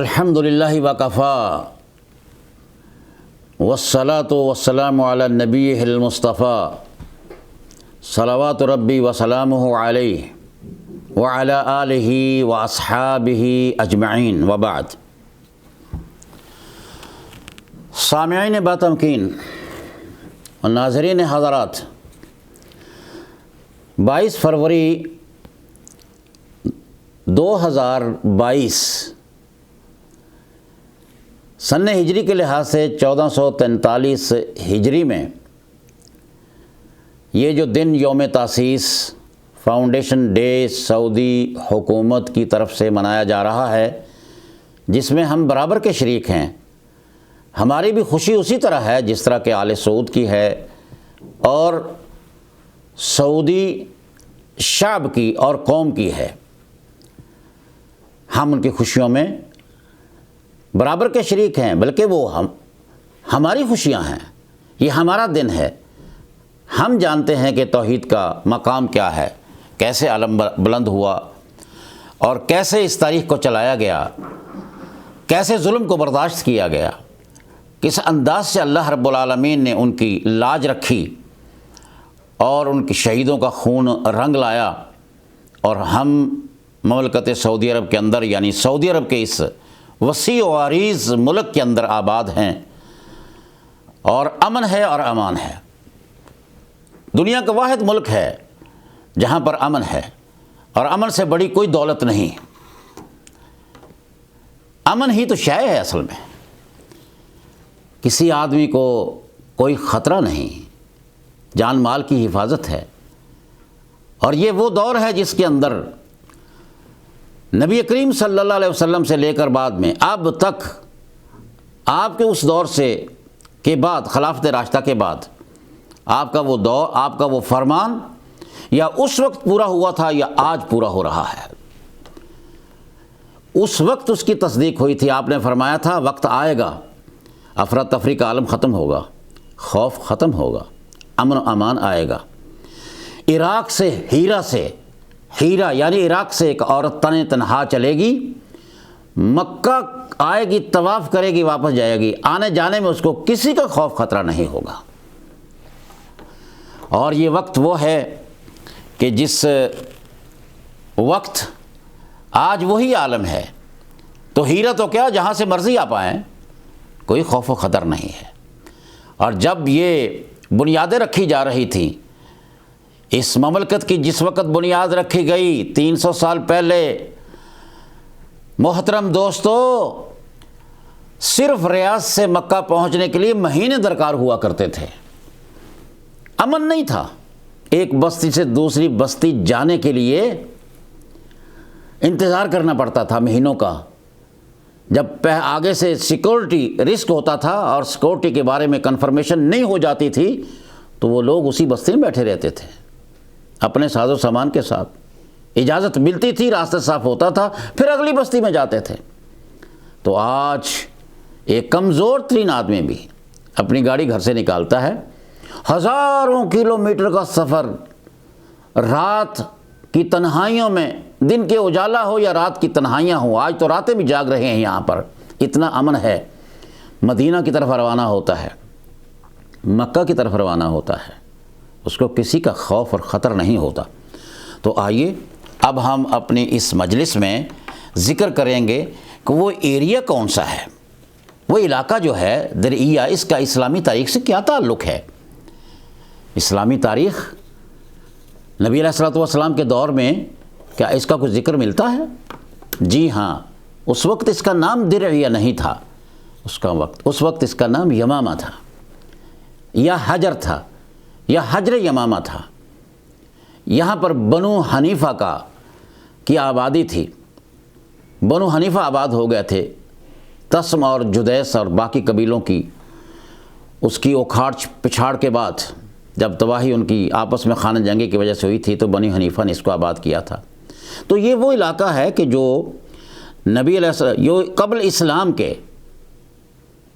الحمدللہ وکفیٰ والصلاۃ والسلام علی نبیہ المصطفیٰ صلوات ربی وسلامہ علیہ وعلی آلہ واصحابہ اجمعین وبعد۔ سامعین باتمکین اور ناظرین حضرات، 22 فروری 2022 سن ہجری کے لحاظ سے 1443 ہجری میں یہ جو دن یوم تاسیس فاؤنڈیشن ڈے سعودی حکومت کی طرف سے منایا جا رہا ہے، جس میں ہم برابر کے شریک ہیں۔ ہماری بھی خوشی اسی طرح ہے جس طرح کہ آل سعود کی ہے اور سعودی شعب کی اور قوم کی ہے۔ ہم ان کی خوشیوں میں برابر کے شریک ہیں، بلکہ وہ ہماری خوشیاں ہیں۔ یہ ہمارا دن ہے۔ ہم جانتے ہیں کہ توحید کا مقام کیا ہے، کیسے علم بلند ہوا اور کیسے اس تاریخ کو چلایا گیا، کیسے ظلم کو برداشت کیا گیا، کس انداز سے اللہ رب العالمین نے ان کی لاج رکھی اور ان کی شہیدوں کا خون رنگ لایا، اور ہم مملکت سعودی عرب کے اندر یعنی سعودی عرب کے اس وسیع و عریض ملک کے اندر آباد ہیں، اور امن ہے اور امان ہے۔ دنیا کا واحد ملک ہے جہاں پر امن ہے، اور امن سے بڑی کوئی دولت نہیں۔ امن ہی تو شے ہے اصل میں۔ کسی آدمی کو کوئی خطرہ نہیں، جان مال کی حفاظت ہے۔ اور یہ وہ دور ہے جس کے اندر نبی کریم صلی اللہ علیہ وسلم سے لے کر بعد میں اب تک آپ کے اس دور سے کے بعد، خلافت راشدہ کے بعد، آپ کا وہ دور، آپ کا وہ فرمان یا اس وقت پورا ہوا تھا یا آج پورا ہو رہا ہے۔ اس وقت اس کی تصدیق ہوئی تھی۔ آپ نے فرمایا تھا وقت آئے گا، افراتفری کا عالم ختم ہوگا، خوف ختم ہوگا، امن و امان آئے گا۔ عراق سے ہیرا یعنی عراق سے ایک عورت تن تنہا چلے گی، مکہ آئے گی، طواف کرے گی، واپس جائے گی، آنے جانے میں اس کو کسی کا خوف خطرہ نہیں ہوگا۔ اور یہ وقت وہ ہے کہ جس وقت آج وہی عالم ہے، تو ہیرا تو کیا، جہاں سے مرضی آپ آئیں، کوئی خوف و خطر نہیں ہے۔ اور جب یہ بنیادیں رکھی جا رہی تھیں، اس مملکت کی جس وقت بنیاد رکھی گئی 300 سال پہلے، محترم دوستو، صرف ریاض سے مکہ پہنچنے کے لیے مہینے درکار ہوا کرتے تھے۔ امن نہیں تھا۔ ایک بستی سے دوسری بستی جانے کے لیے انتظار کرنا پڑتا تھا مہینوں کا۔ جب آگے سے سیکورٹی رسک ہوتا تھا اور سیکورٹی کے بارے میں کنفرمیشن نہیں ہو جاتی تھی، تو وہ لوگ اسی بستی میں بیٹھے رہتے تھے اپنے ساز و سامان کے ساتھ۔ اجازت ملتی تھی، راستہ صاف ہوتا تھا، پھر اگلی بستی میں جاتے تھے۔ تو آج ایک کمزور ترین آدمی بھی اپنی گاڑی گھر سے نکالتا ہے، ہزاروں کلومیٹر کا سفر، رات کی تنہائیوں میں، دن کے اجالا ہو یا رات کی تنہائیاں ہوں، آج تو راتیں بھی جاگ رہے ہیں یہاں پر، اتنا امن ہے۔ مدینہ کی طرف روانہ ہوتا ہے، مکہ کی طرف روانہ ہوتا ہے، اس کو کسی کا خوف اور خطر نہیں ہوتا۔ تو آئیے اب ہم اپنی اس مجلس میں ذکر کریں گے کہ وہ ایریا کون سا ہے، وہ علاقہ جو ہے درعیہ، اس کا اسلامی تاریخ سے کیا تعلق ہے۔ اسلامی تاریخ نبی علیہ السلام کے دور میں کیا اس کا کچھ ذکر ملتا ہے؟ جی ہاں، اس وقت اس کا نام درعیہ نہیں تھا، اس وقت اس کا نام یمامہ تھا، یا حجر تھا، یا حجر یمامہ تھا۔ یہاں پر بنو حنیفہ کی آبادی تھی۔ بنو حنیفہ آباد ہو گئے تھے، تسم اور جدیس اور باقی قبیلوں کی اس کی اکھاڑ پچھاڑ کے بعد، جب تباہی ان کی آپس میں خانہ جنگی کی وجہ سے ہوئی تھی، تو بنو حنیفہ نے اس کو آباد کیا تھا۔ تو یہ وہ علاقہ ہے کہ جو نبی علیہ السلام، جو قبل اسلام کے،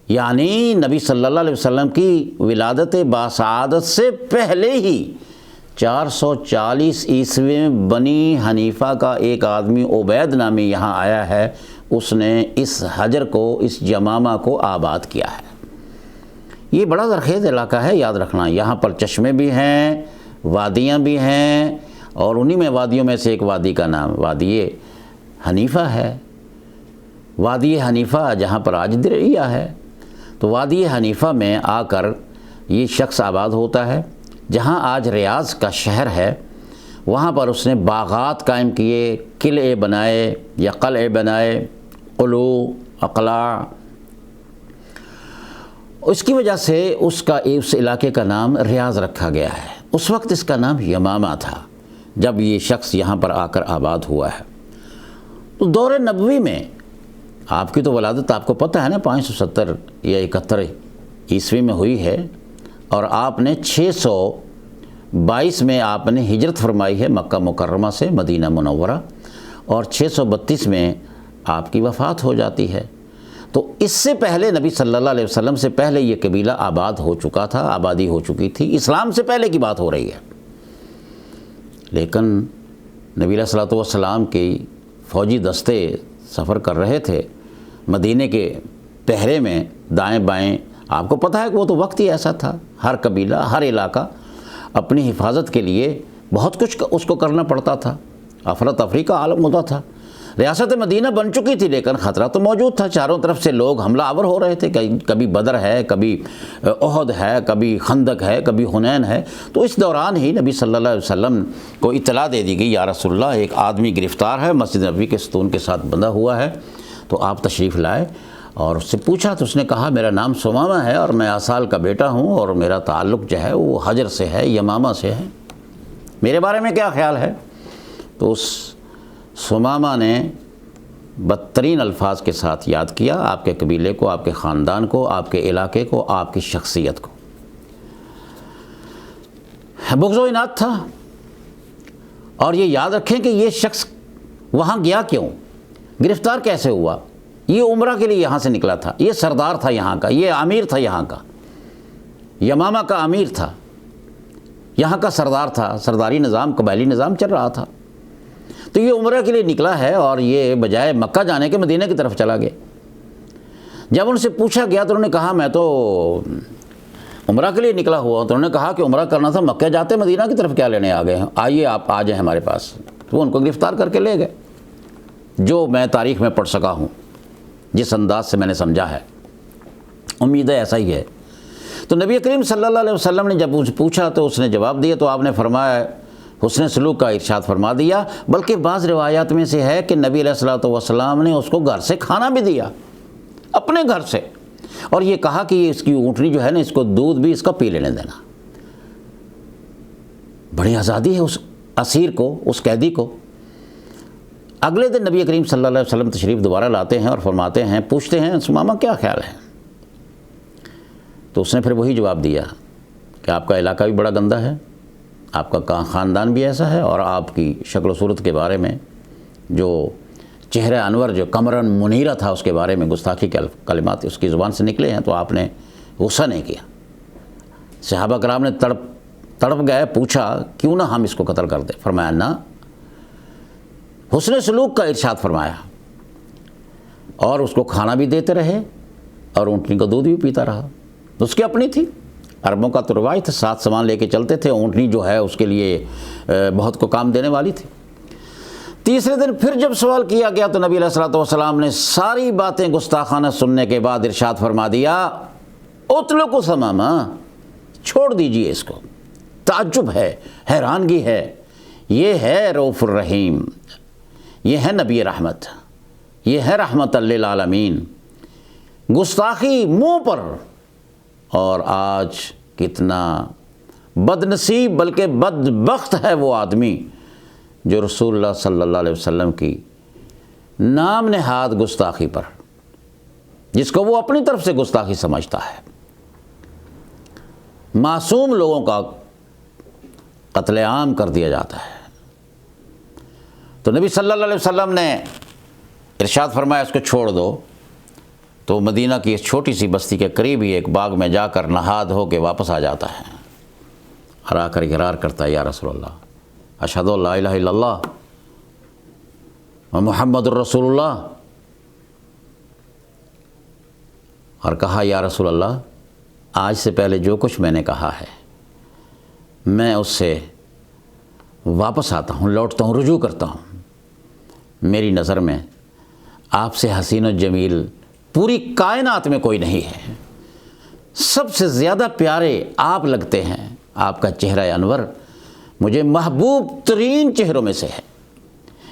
یعنی نبی صلی اللہ علیہ وسلم کی ولادت باسعادت سے پہلے ہی 440 عیسوی میں بنی حنیفہ کا ایک آدمی عبید نامی یہاں آیا ہے، اس نے اس حجر کو، اس یمامہ کو آباد کیا ہے۔ یہ بڑا زرخیز علاقہ ہے، یاد رکھنا، یہاں پر چشمے بھی ہیں، وادیاں بھی ہیں، اور انہی میں وادیوں میں سے ایک وادی کا نام وادی حنیفہ ہے۔ وادی حنیفہ جہاں پر آج درعیہ ہے، تو وادی حنیفہ میں آ کر یہ شخص آباد ہوتا ہے۔ جہاں آج ریاض کا شہر ہے، وہاں پر اس نے باغات قائم کیے، قلعے بنائے یا قلعے بنائے، قلوع، اقلاع۔ اس کی وجہ سے اس علاقے کا نام ریاض رکھا گیا ہے۔ اس وقت اس کا نام یمامہ تھا جب یہ شخص یہاں پر آ کر آباد ہوا ہے۔ تو دور نبوی میں آپ کی تو ولادت آپ کو پتہ ہے نا 570 یا 71 عیسوی میں ہوئی ہے، اور آپ نے 622 میں آپ نے ہجرت فرمائی ہے مکہ مکرمہ سے مدینہ منورہ، اور 632 میں آپ کی وفات ہو جاتی ہے۔ تو اس سے پہلے نبی صلی اللہ علیہ وسلم سے پہلے یہ قبیلہ آباد ہو چکا تھا، آبادی ہو چکی تھی، اسلام سے پہلے کی بات ہو رہی ہے۔ لیکن نبی علیہ الصلوۃ والسلام کی فوجی دستے سفر کر رہے تھے مدینے کے پہرے میں دائیں بائیں۔ آپ کو پتہ ہے کہ وہ تو وقت ہی ایسا تھا، ہر قبیلہ، ہر علاقہ اپنی حفاظت کے لیے بہت کچھ اس کو کرنا پڑتا تھا، افراتفری کا عالم ہوتا تھا۔ ریاست مدینہ بن چکی تھی لیکن خطرہ تو موجود تھا، چاروں طرف سے لوگ حملہ آور ہو رہے تھے، کبھی بدر ہے، کبھی احد ہے، کبھی خندق ہے، کبھی حنین ہے۔ تو اس دوران ہی نبی صلی اللہ علیہ وسلم کو اطلاع دے دی گئی، یا رسول اللہ ایک آدمی گرفتار ہے، مسجد نبوی کے ستون کے ساتھ بندھا ہوا ہے، تو آپ تشریف لائے۔ اور اس سے پوچھا تو اس نے کہا میرا نام ثمامہ ہے اور میں آسال کا بیٹا ہوں، اور میرا تعلق جو ہے وہ حجر سے ہے، یمامہ سے ہے، میرے بارے میں کیا خیال ہے؟ تو اس ثمامہ نے بدترین الفاظ کے ساتھ یاد کیا آپ کے قبیلے کو، آپ کے خاندان کو، آپ کے علاقے کو، آپ کی شخصیت کو۔ بغض و عناد تھا۔ اور یہ یاد رکھیں کہ یہ شخص وہاں گیا کیوں، گرفتار کیسے ہوا؟ یہ عمرہ کے لیے یہاں سے نکلا تھا، یہ سردار تھا یہاں کا، یہ امیر تھا یہاں کا، یمامہ کا امیر تھا، یہاں کا سردار تھا، سرداری نظام، قبائلی نظام چل رہا تھا۔ تو یہ عمرہ کے لیے نکلا ہے اور یہ بجائے مکہ جانے کے مدینہ کی طرف چلا گیا۔ جب ان سے پوچھا گیا تو انہوں نے کہا میں تو عمرہ کے لیے نکلا ہوا ہوں۔ تو انہوں نے کہا کہ عمرہ کرنا تھا، مکہ جاتے مدینہ کی طرف کیا لینے آ گئے ہیں، آئیے آپ آ جائیں ہمارے پاس۔ تو ان کو گرفتار کر کے لے گئے، جو میں تاریخ میں پڑھ سکا ہوں، جس انداز سے میں نے سمجھا ہے، امید ہے ایسا ہی ہے۔ تو نبی کریم صلی اللہ علیہ وسلم نے جب پوچھا تو اس نے جواب دیا، تو آپ نے فرمایا، حسن سلوک کا ارشاد فرما دیا۔ بلکہ بعض روایات میں سے ہے کہ نبی علیہ الصلوۃ والسلام نے اس کو گھر سے کھانا بھی دیا، اپنے گھر سے، اور یہ کہا کہ یہ اس کی اونٹنی جو ہے نا، اس کو دودھ بھی اس کا پی لینے دینا۔ بڑی آزادی ہے اس اسیر کو، اس قیدی کو۔ اگلے دن نبی کریم صلی اللہ علیہ وسلم تشریف دوبارہ لاتے ہیں اور فرماتے ہیں، پوچھتے ہیں ثمامہ کیا خیال ہے؟ تو اس نے پھر وہی جواب دیا کہ آپ کا علاقہ بھی بڑا گندہ ہے، آپ کا خاندان بھی ایسا ہے، اور آپ کی شکل و صورت کے بارے میں، جو چہرہ انور جو قمرن منیرہ تھا، اس کے بارے میں گستاخی کے کلمات اس کی زبان سے نکلے ہیں، تو آپ نے غصہ نہیں کیا۔ صحابہ کرام نے تڑپ گئے، پوچھا کیوں نہ ہم اس کو قتل کر دیں؟ فرمایا نہ، حسن سلوک کا ارشاد فرمایا، اور اس کو کھانا بھی دیتے رہے اور اونٹنی کا دودھ بھی پیتا رہا۔ اس کی اپنی تھی، عربوں کا تو روایت ہے، 7 سامان لے کے چلتے تھے، اونٹنی جو ہے اس کے لیے بہت کو کام دینے والی تھی۔ تیسرے دن پھر جب سوال کیا گیا تو نبی علیہ الصلوۃ والسلام نے ساری باتیں گستاخانہ سننے کے بعد ارشاد فرما دیا، اطلقوا ثمامہ، چھوڑ دیجئے اس کو۔ تعجب ہے، حیرانگی ہے، یہ ہے رؤوف الرحیم، یہ ہے نبی رحمت، یہ ہے رحمت للعالمین۔ گستاخی منہ پر، اور آج کتنا بد نصیب بلکہ بدبخت ہے وہ آدمی جو رسول اللہ صلی اللہ علیہ وسلم کی نام نہاد گستاخی پر، جس کو وہ اپنی طرف سے گستاخی سمجھتا ہے، معصوم لوگوں کا قتل عام کر دیا جاتا ہے۔ تو نبی صلی اللہ علیہ وسلم نے ارشاد فرمایا اس کو چھوڑ دو۔ تو مدینہ کی اس چھوٹی سی بستی کے قریب ہی ایک باغ میں جا کر نہاد ہو کے واپس آ جاتا ہے، اور آ کر اقرار کرتا ہے، یا رسول اللہ اشہد ان لا الہ الا اللہ و محمد الرسول اللہ، اور کہا یا رسول اللہ آج سے پہلے جو کچھ میں نے کہا ہے میں اس سے واپس آتا ہوں، لوٹتا ہوں، رجوع کرتا ہوں۔ میری نظر میں آپ سے حسین و جمیل پوری کائنات میں کوئی نہیں ہے، سب سے زیادہ پیارے آپ لگتے ہیں، آپ کا چہرہ انور مجھے محبوب ترین چہروں میں سے ہے،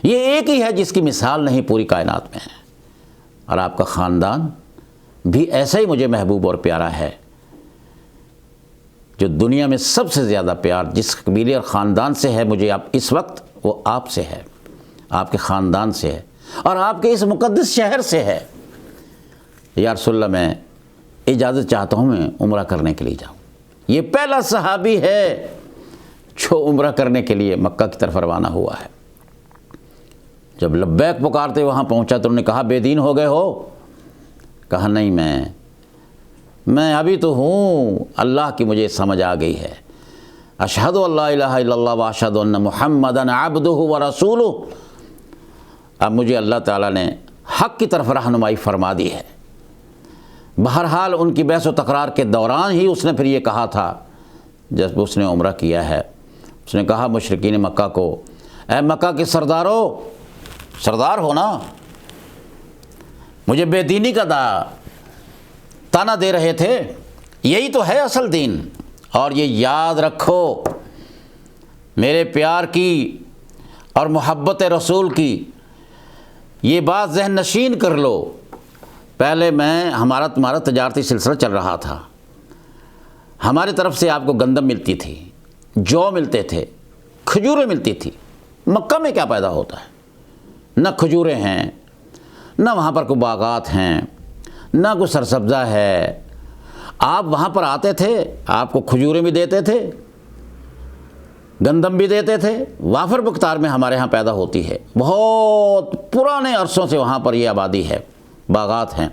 یہ ایک ہی ہے جس کی مثال نہیں پوری کائنات میں ہے، اور آپ کا خاندان بھی ایسا ہی مجھے محبوب اور پیارا ہے۔ جو دنیا میں سب سے زیادہ پیار جس قبیلے اور خاندان سے ہے مجھے آپ اس وقت، وہ آپ سے ہے، آپ کے خاندان سے ہے، اور آپ کے اس مقدس شہر سے ہے۔ یا رسول اللہ میں اجازت چاہتا ہوں میں عمرہ کرنے کے لیے جاؤں۔ یہ پہلا صحابی ہے جو عمرہ کرنے کے لیے مکہ کی طرف روانہ ہوا ہے۔ جب لبیک پکارتے وہاں پہنچا تو انہوں نے کہا بے دین ہو گئے ہو؟ کہا نہیں، میں ابھی تو ہوں، اللہ کی مجھے سمجھ آ گئی ہے۔ اشہد ان لا الہ الا اللہ و اشہد ان محمدًا عبدہ و رسولہ۔ اب مجھے اللہ تعالیٰ نے حق کی طرف رہنمائی فرما دی ہے۔ بہرحال ان کی بحث و تکرار کے دوران ہی اس نے پھر یہ کہا تھا، جب اس نے عمرہ کیا ہے، اس نے کہا مشرکین مکہ کو، اے مکہ کے سردارو، سردار ہو نا، مجھے بے دینی کا تانا دے رہے تھے، یہی تو ہے اصل دین، اور یہ یاد رکھو میرے پیار کی اور محبت رسول کی یہ بات ذہن نشین کر لو۔ پہلے ہمارا تمہارا تجارتی سلسلہ چل رہا تھا، ہماری طرف سے آپ کو گندم ملتی تھی، جو ملتے تھے، کھجوریں ملتی تھی۔ مکہ میں کیا پیدا ہوتا ہے؟ نہ کھجوریں ہیں، نہ وہاں پر کوئی باغات ہیں، نہ کوئی سرسبزہ ہے۔ آپ وہاں پر آتے تھے، آپ کو کھجوریں بھی دیتے تھے، گندم بھی دیتے تھے۔ وافر بختار میں ہمارے ہاں پیدا ہوتی ہے، بہت پرانے عرصوں سے وہاں پر یہ آبادی ہے، باغات ہیں،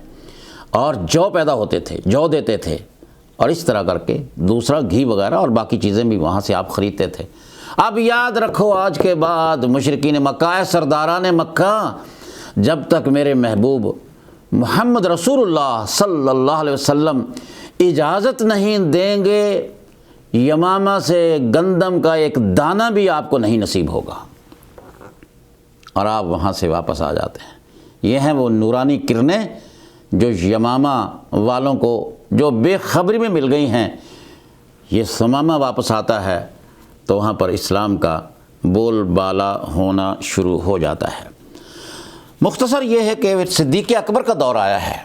اور جو پیدا ہوتے تھے، جو دیتے تھے، اور اس طرح کر کے دوسرا گھی وغیرہ اور باقی چیزیں بھی وہاں سے آپ خریدتے تھے۔ اب یاد رکھو آج کے بعد مشرکین مکہ، سرداران مکہ، جب تک میرے محبوب محمد رسول اللہ صلی اللہ علیہ وسلم اجازت نہیں دیں گے، یمامہ سے گندم کا ایک دانہ بھی آپ کو نہیں نصیب ہوگا، اور آپ وہاں سے واپس آ جاتے ہیں۔ یہ ہیں وہ نورانی کرنیں جو یمامہ والوں کو جو بے خبری میں مل گئی ہیں۔ یہ ثمامہ واپس آتا ہے تو وہاں پر اسلام کا بول بالا ہونا شروع ہو جاتا ہے۔ مختصر یہ ہے کہ صدیق اکبر کا دور آیا ہے۔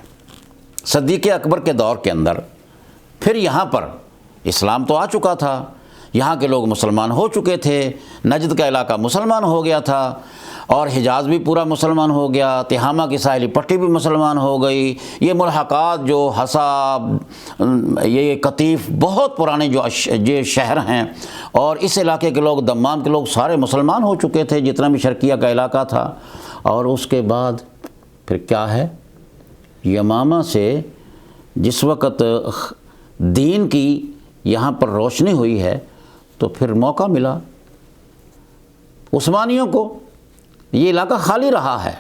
صدیق اکبر کے دور کے اندر پھر یہاں پر اسلام تو آ چکا تھا، یہاں کے لوگ مسلمان ہو چکے تھے، نجد کا علاقہ مسلمان ہو گیا تھا، اور حجاز بھی پورا مسلمان ہو گیا، تہامہ کی ساحلی پٹی بھی مسلمان ہو گئی۔ یہ ملحقات جو حساب، یہ قطیف، بہت پرانے جو یہ شہر ہیں، اور اس علاقے کے لوگ، دمام کے لوگ سارے مسلمان ہو چکے تھے، جتنا بھی شرقیہ کا علاقہ تھا۔ اور اس کے بعد پھر کیا ہے، یمامہ سے جس وقت دین کی یہاں پر روشنی ہوئی ہے تو پھر موقع ملا عثمانیوں کو۔ یہ علاقہ خالی رہا ہے،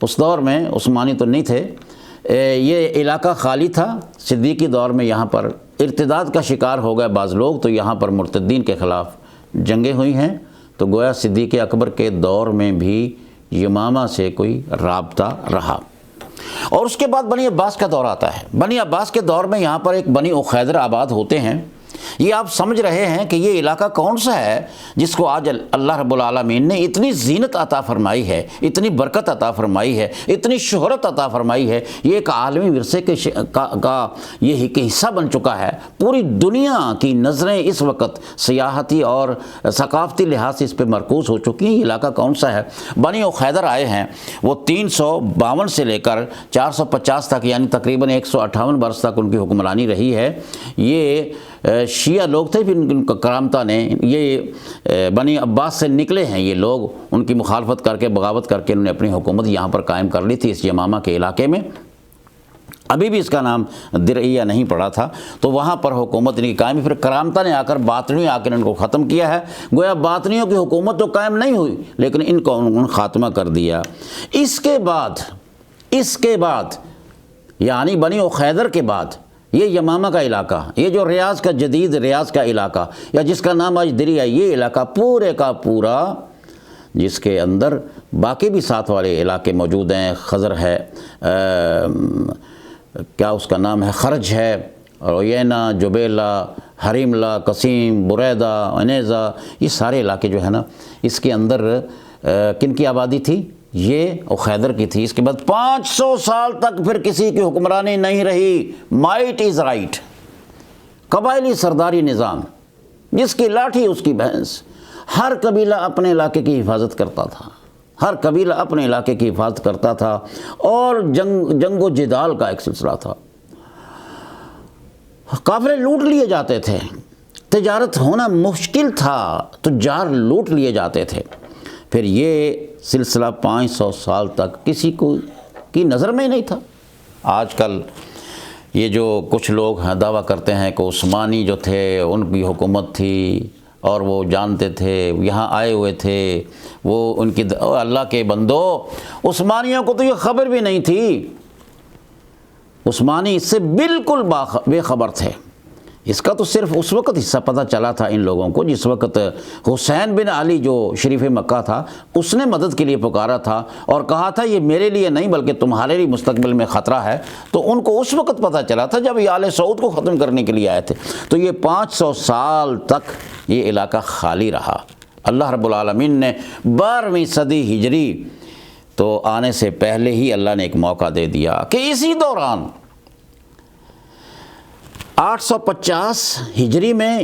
اس دور میں عثمانی تو نہیں تھے، یہ علاقہ خالی تھا۔ صدیقی دور میں یہاں پر ارتداد کا شکار ہو گئے بعض لوگ، تو یہاں پر مرتدین کے خلاف جنگیں ہوئی ہیں، تو گویا صدیق اکبر کے دور میں بھی یمامہ سے کوئی رابطہ رہا۔ اور اس کے بعد بنی عباس کا دور آتا ہے۔ بنی عباس کے دور میں یہاں پر ایک بنی اخیدر آباد ہوتے ہیں۔ یہ آپ سمجھ رہے ہیں کہ یہ علاقہ کون سا ہے جس کو آج اللہ رب العالمین نے اتنی زینت عطا فرمائی ہے، اتنی برکت عطا فرمائی ہے، اتنی شہرت عطا فرمائی ہے۔ یہ ایک عالمی ورثے کا یہ ایک حصہ بن چکا ہے۔ پوری دنیا کی نظریں اس وقت سیاحتی اور ثقافتی لحاظ سے اس پہ مرکوز ہو چکی ہیں۔ یہ علاقہ کون سا ہے؟ بنی اخیدر آئے ہیں، وہ 352 سے لے کر 450 تک، یعنی تقریباً 158 برس تک ان کی حکمرانی رہی ہے۔ یہ شیعہ لوگ تھے، پھر ان کرامتہ نے، یہ بنی عباس سے نکلے ہیں یہ لوگ، ان کی مخالفت کر کے، بغاوت کر کے انہوں نے اپنی حکومت یہاں پر قائم کر لی تھی اس یمامہ کے علاقے میں۔ ابھی بھی اس کا نام درعیہ نہیں پڑا تھا، تو وہاں پر حکومت ان کی قائم، پھر کرامتہ نے آ کر، باطنی آ کر ان کو ختم کیا ہے۔ گویا باطنیوں کی حکومت تو قائم نہیں ہوئی، لیکن ان کو انہوں نے خاتمہ کر دیا۔ اس کے بعد یعنی بنی اخیدر کے بعد یہ یمامہ کا علاقہ، یہ جو ریاض کا جدید ریاض کا علاقہ یا جس کا نام آج دری ہے، یہ علاقہ پورے کا پورا، جس کے اندر باقی بھی ساتھ والے علاقے موجود ہیں، خزر ہے، کیا اس کا نام ہے، خرج ہے، رویینہ، جبیلہ، حریملہ، قسیم، بریدہ، عنیزہ، یہ سارے علاقے جو ہے نا، اس کے اندر کن کی آبادی تھی؟ یہ اخیدر کی تھی۔ اس کے بعد 500 سال تک پھر کسی کی حکمرانی نہیں رہی، مائٹ از رائٹ، قبائلی سرداری نظام، جس کی لاٹھی اس کی بھینس، ہر قبیلہ اپنے علاقے کی حفاظت کرتا تھا، ہر قبیلہ اپنے علاقے کی حفاظت کرتا تھا، اور جنگ و جدال کا ایک سلسلہ تھا، قافلے لوٹ لیے جاتے تھے، تجارت ہونا مشکل تھا، تجار لوٹ لیے جاتے تھے۔ پھر یہ سلسلہ 500 سال تک کسی کو کی نظر میں نہیں تھا۔ آج کل یہ جو کچھ لوگ دعویٰ کرتے ہیں کہ عثمانی جو تھے ان کی حکومت تھی اور وہ جانتے تھے، یہاں آئے ہوئے تھے، وہ ان کی اللہ کے بندو، عثمانیوں کو تو یہ خبر بھی نہیں تھی، عثمانی اس سے بالکل بے خبر تھے۔ اس کا تو صرف اس وقت حصہ پتہ چلا تھا ان لوگوں کو جس وقت حسین بن علی جو شریف مکہ تھا، اس نے مدد کے لیے پکارا تھا اور کہا تھا یہ میرے لیے نہیں بلکہ تمہارے لیے مستقبل میں خطرہ ہے، تو ان کو اس وقت پتہ چلا تھا جب یہ آل سعود کو ختم کرنے کے لیے آئے تھے۔ تو یہ 500 سال تک یہ علاقہ خالی رہا۔ اللہ رب العالمین نے 12ویں صدی ہجری تو آنے سے پہلے ہی اللہ نے ایک موقع دے دیا کہ اسی دوران 850 ہجری میں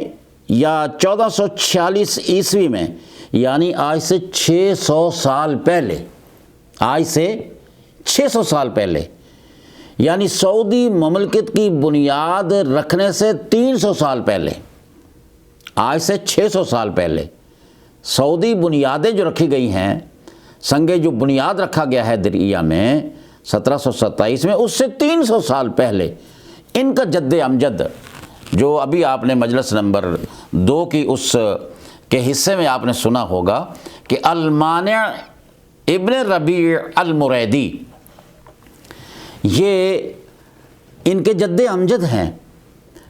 یا 1446 عیسوی میں، یعنی آج سے 600 سال پہلے، آج سے 600 سال پہلے، یعنی سعودی مملکت کی بنیاد رکھنے سے 300 سال پہلے، آج سے 600 سال پہلے سعودی بنیادیں جو رکھی گئی ہیں، سنگ جو بنیاد رکھا گیا ہے درعیہ میں 1727 میں، اس سے 300 سال پہلے ان کا جد امجد جو ابھی آپ نے مجلس نمبر 2 کی اس کے حصے میں آپ نے سنا ہوگا کہ المانع ابن ربیع المریدی، یہ ان کے جد امجد ہیں،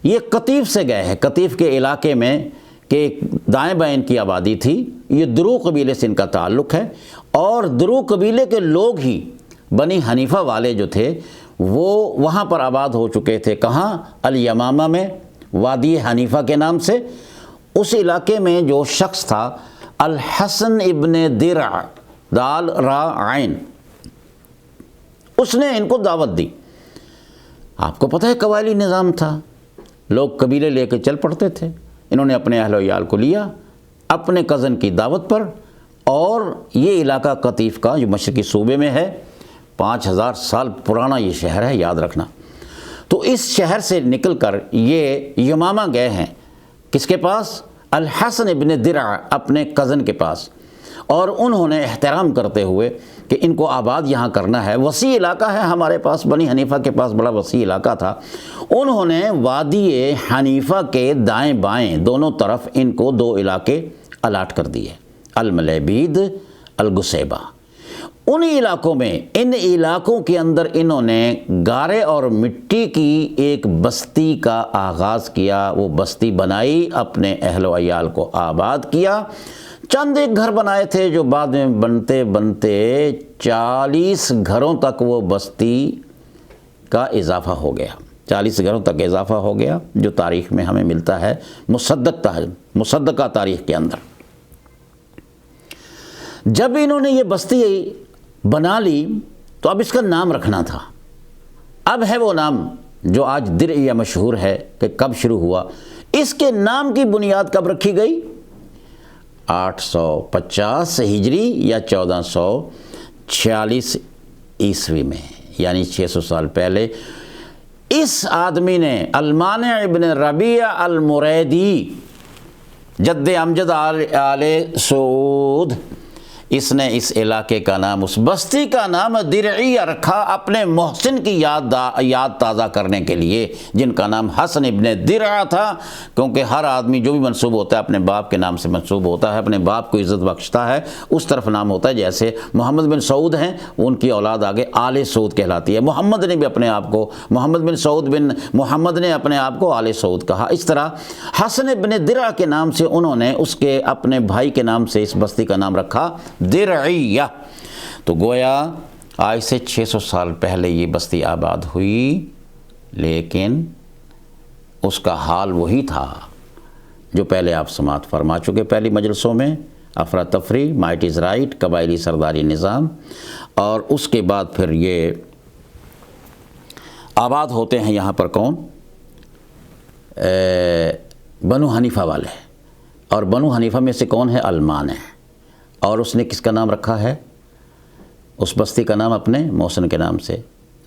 یہ قطیف سے گئے ہیں، قطیف کے علاقے میں کہ دائیں بائیں ان کی آبادی تھی، یہ درو قبیلے سے ان کا تعلق ہے، اور درو قبیلے کے لوگ ہی بنی حنیفہ والے جو تھے وہ وہاں پر آباد ہو چکے تھے۔ کہاں؟ الیمامہ میں، وادی حنیفہ کے نام سے۔ اس علاقے میں جو شخص تھا الحسن ابن درع، دال را عین، اس نے ان کو دعوت دی۔ آپ کو پتہ ہے قبائلی نظام تھا، لوگ قبیلے لے کے چل پڑتے تھے۔ انہوں نے اپنے اہل و عیال کو لیا اپنے کزن کی دعوت پر، اور یہ علاقہ قطیف کا جو مشرقی صوبے میں ہے، 5000 سال پرانا یہ شہر ہے، یاد رکھنا۔ تو اس شہر سے نکل کر یہ یمامہ گئے ہیں، کس کے پاس؟ الحسن ابن درع، اپنے کزن کے پاس، اور انہوں نے احترام کرتے ہوئے کہ ان کو آباد یہاں کرنا ہے، وسیع علاقہ ہے ہمارے پاس، بنی حنیفہ کے پاس بڑا وسیع علاقہ تھا، انہوں نے وادی حنیفہ کے دائیں بائیں دونوں طرف ان کو 2 علاقے الاٹ کر دیے، الملیبید، الگسیبہ۔ ان علاقوں میں، ان علاقوں کے اندر انہوں نے گارے اور مٹی کی ایک بستی کا آغاز کیا، وہ بستی بنائی، اپنے اہل و عیال کو آباد کیا۔ چند ایک گھر بنائے تھے جو بعد میں بنتے بنتے 40 گھروں تک وہ بستی کا اضافہ ہو گیا، 40 گھروں تک اضافہ ہو گیا، جو تاریخ میں ہمیں ملتا ہے مصدقہ تاریخ کے اندر۔ جب انہوں نے یہ بستی بنا لی تو اب اس کا نام رکھنا تھا۔ اب ہے وہ نام جو آج درعیہ مشہور ہے کہ کب شروع ہوا۔ اس کے نام کی بنیاد کب رکھی گئی؟ 850 ہجری یا 1446 عیسوی میں، یعنی 600 سال پہلے اس آدمی نے، المانع ابن ربیع المریدی، جد امجد آل سعود، اس نے اس علاقے کا نام، اس بستی کا نام درعیہ رکھا اپنے محسن کی یاد تازہ کرنے کے لیے، جن کا نام حسن ابن درعہ تھا، کیونکہ ہر آدمی جو بھی منسوب ہوتا ہے اپنے باپ کے نام سے منسوب ہوتا ہے، اپنے باپ کو عزت بخشتا ہے، اس طرف نام ہوتا ہے۔ جیسے محمد بن سعود ہیں، ان کی اولاد آگے آل سعود کہلاتی ہے۔ محمد نے بھی اپنے آپ کو، محمد بن سعود بن محمد نے اپنے آپ کو آل سعود کہا۔ اس طرح حسن ابن درعہ کے نام سے انہوں نے اس کے اپنے بھائی کے نام سے اس بستی کا نام رکھا درعیہ۔ تو گویا آج سے 600 سال پہلے یہ بستی آباد ہوئی، لیکن اس کا حال وہی تھا جو پہلے آپ سماعت فرما چکے پہلی مجلسوں میں، افراتفری، مائٹ از رائٹ، قبائلی سرداری نظام، اور اس کے بعد پھر یہ آباد ہوتے ہیں یہاں پر کون؟ بنو حنیفہ والے، اور بنو حنیفہ میں سے کون ہے؟ علمان ہے، اور اس نے کس کا نام رکھا ہے؟ اس بستی کا نام اپنے محسن کے نام سے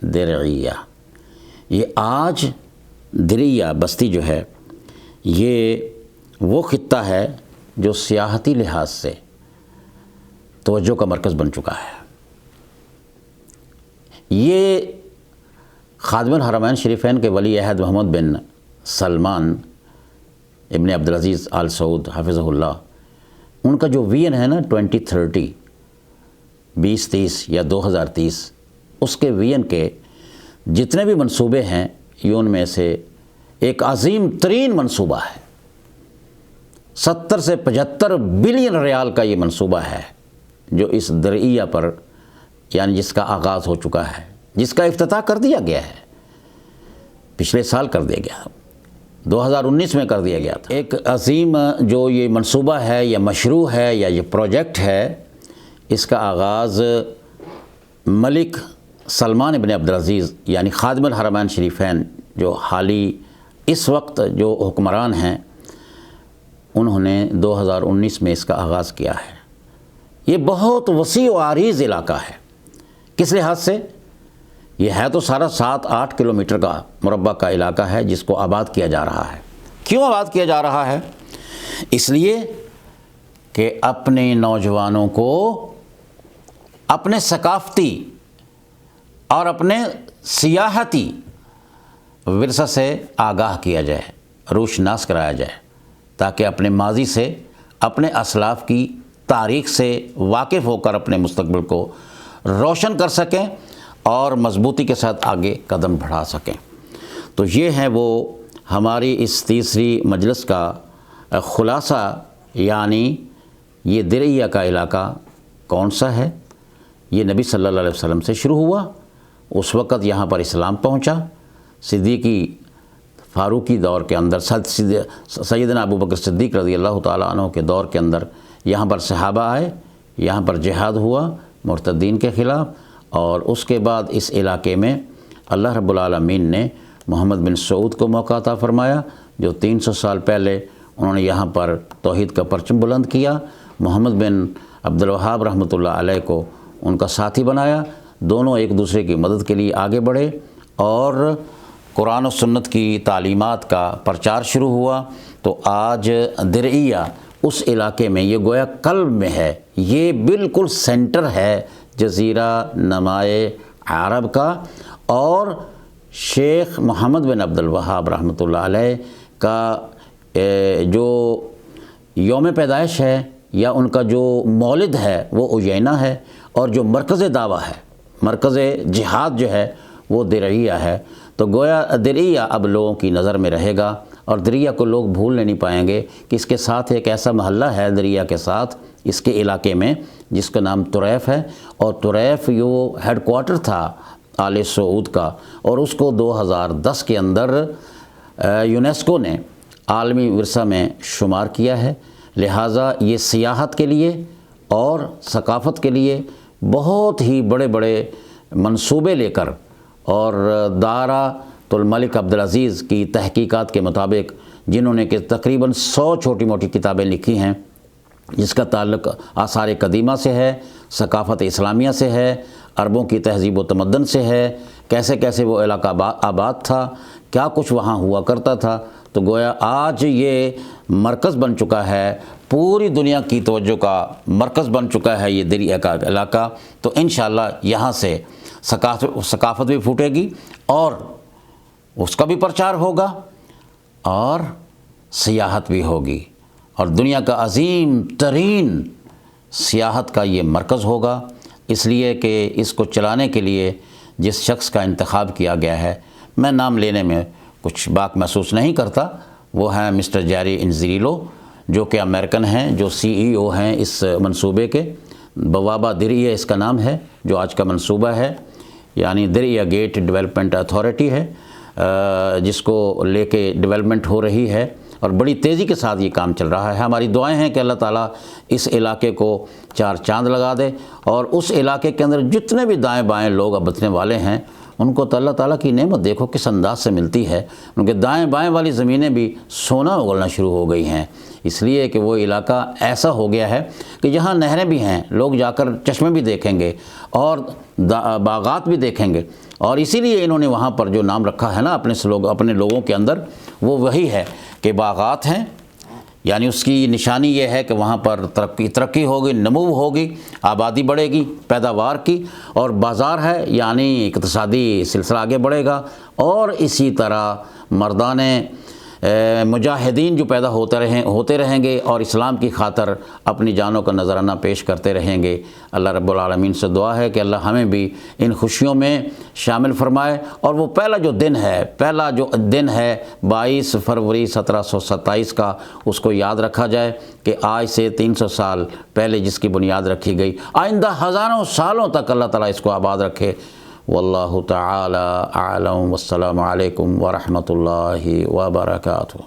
درعیہ۔ یہ آج درعیہ بستی جو ہے یہ وہ خطہ ہے جو سیاحتی لحاظ سے توجہ کا مرکز بن چکا ہے۔ یہ خادم الحرمین شریفین کے ولی عہد محمد بن سلمان ابن عبدالعزیز آل سعود حفظہ اللہ، ان کا جو ویژن ہے نا 2030 2030 یا 2030، اس کے ویژن کے جتنے بھی منصوبے ہیں یہ ان میں سے ایک عظیم ترین منصوبہ ہے۔ 70 سے 75 بلین ریال کا یہ منصوبہ ہے جو اس درعیہ پر، یعنی جس کا آغاز ہو چکا ہے، جس کا افتتاح کر دیا گیا ہے، پچھلے سال کر دیا گیا، 2019 میں کر دیا گیا تھا۔ ایک عظیم جو یہ منصوبہ ہے یا مشروع ہے یا یہ پروجیکٹ ہے، اس کا آغاز ملک سلمان ابن عبدالعزیز یعنی خادم الحرمین شریفین جو حالی اس وقت جو حکمران ہیں، انہوں نے 2019 میں اس کا آغاز کیا ہے۔ یہ بہت وسیع و عریض علاقہ ہے۔ کس لحاظ سے؟ یہ ہے تو سارا 7-8 کلومیٹر کا مربع کا علاقہ ہے جس کو آباد کیا جا رہا ہے۔ کیوں آباد کیا جا رہا ہے؟ اس لیے کہ اپنے نوجوانوں کو اپنے ثقافتی اور اپنے سیاحتی ورثہ سے آگاہ کیا جائے، روشناس کرایا جائے، تاکہ اپنے ماضی سے، اپنے اسلاف کی تاریخ سے واقف ہو کر اپنے مستقبل کو روشن کر سکیں اور مضبوطی کے ساتھ آگے قدم بڑھا سکیں۔ تو یہ ہے وہ ہماری اس تیسری مجلس کا خلاصہ، یعنی یہ درعیہ کا علاقہ کون سا ہے؟ یہ نبی صلی اللہ علیہ وسلم سے شروع ہوا، اس وقت یہاں پر اسلام پہنچا، صدیقی فاروقی دور کے اندر، سیدنا ابو بکر صدیق رضی اللہ تعالیٰ عنہ کے دور کے اندر یہاں پر صحابہ آئے، یہاں پر جہاد ہوا مرتدین کے خلاف، اور اس کے بعد اس علاقے میں اللہ رب العالمین نے محمد بن سعود کو موقع عطا فرمایا، جو 300 سال پہلے انہوں نے یہاں پر توحید کا پرچم بلند کیا۔ محمد بن عبدالوہاب رحمۃ اللہ علیہ کو ان کا ساتھی بنایا، دونوں ایک دوسرے کی مدد کے لیے آگے بڑھے، اور قرآن و سنت کی تعلیمات کا پرچار شروع ہوا۔ تو آج درعیہ اس علاقے میں، یہ گویا قلب میں ہے، یہ بالکل سینٹر ہے جزیرہ نمائے عرب کا، اور شیخ محمد بن عبدالوہاب رحمۃ اللہ علیہ کا جو یوم پیدائش ہے یا ان کا جو مولد ہے وہ اجینہ ہے، اور جو مرکز دعویٰ ہے، مرکز جہاد جو ہے وہ درعیہ ہے۔ تو گویا درعیہ اب لوگوں کی نظر میں رہے گا، اور درعیہ کو لوگ بھول نہیں پائیں گے کہ اس کے ساتھ ایک ایسا محلہ ہے درعیہ کے ساتھ، اس کے علاقے میں، جس کا نام طریف ہے، اور طریف یہ ہیڈ کوارٹر تھا آل سعود کا، اور اس کو 2010 کے اندر یونیسکو نے عالمی ورثہ میں شمار کیا ہے۔ لہٰذا یہ سیاحت کے لیے اور ثقافت کے لیے بہت ہی بڑے بڑے منصوبے لے کر، اور دارۃ الملک عبدالعزیز کی تحقیقات کے مطابق، جنہوں نے کہ تقریباً 100 چھوٹی موٹی کتابیں لکھی ہیں، جس کا تعلق آثار قدیمہ سے ہے، ثقافت اسلامیہ سے ہے، عربوں کی تہذیب و تمدن سے ہے، کیسے کیسے وہ علاقہ آباد تھا، کیا کچھ وہاں ہوا کرتا تھا۔ تو گویا آج یہ مرکز بن چکا ہے پوری دنیا کی توجہ کا مرکز بن چکا ہے یہ دریا کا علاقہ، تو انشاءاللہ یہاں سے ثقافت بھی پھوٹے گی اور اس کا بھی پرچار ہوگا اور سیاحت بھی ہوگی، اور دنیا کا عظیم ترین سیاحت کا یہ مرکز ہوگا، اس لیے کہ اس کو چلانے کے لیے جس شخص کا انتخاب کیا گیا ہے، میں نام لینے میں کچھ باک محسوس نہیں کرتا، وہ ہیں مسٹر جیری انزریلو، جو کہ امریکن ہیں، جو CEO ہیں اس منصوبے کے۔ بوابہ دریا اس کا نام ہے جو آج کا منصوبہ ہے، یعنی دریا گیٹ ڈیولپمنٹ اتھارٹی ہے، جس کو لے کے ڈیولپمنٹ ہو رہی ہے اور بڑی تیزی کے ساتھ یہ کام چل رہا ہے۔ ہماری دعائیں ہیں کہ اللہ تعالیٰ اس علاقے کو چار چاند لگا دے، اور اس علاقے کے اندر جتنے بھی دائیں بائیں لوگ اب بسنے والے ہیں ان کو تو اللہ تعالیٰ کی نعمت دیکھو کس انداز سے ملتی ہے، ان کے دائیں بائیں والی زمینیں بھی سونا اگلنا شروع ہو گئی ہیں، اس لیے کہ وہ علاقہ ایسا ہو گیا ہے کہ جہاں نہریں بھی ہیں، لوگ جا کر چشمے بھی دیکھیں گے اور باغات بھی دیکھیں گے، اور اسی لیے انہوں نے وہاں پر جو نام رکھا ہے نا اپنے لوگوں کے اندر، وہ وہی ہے کہ باغات ہیں، یعنی اس کی نشانی یہ ہے کہ وہاں پر ترقی ہوگی، نمو ہوگی، آبادی بڑھے گی پیداوار کی، اور بازار ہے یعنی اقتصادی سلسلہ آگے بڑھے گا، اور اسی طرح مردان مجاہدین جو پیدا ہوتے رہیں گے اور اسلام کی خاطر اپنی جانوں کا نذرانہ پیش کرتے رہیں گے۔ اللہ رب العالمین سے دعا ہے کہ اللہ ہمیں بھی ان خوشیوں میں شامل فرمائے، اور وہ پہلا جو دن ہے 22 فروری 1727 کا، اس کو یاد رکھا جائے کہ آج سے 300 سال پہلے جس کی بنیاد رکھی گئی، آئندہ ہزاروں سالوں تک اللہ تعالیٰ اس کو آباد رکھے۔ واللہ تعالی اعلم، والسلام علیکم ورحمۃ اللہ وبرکاتہ۔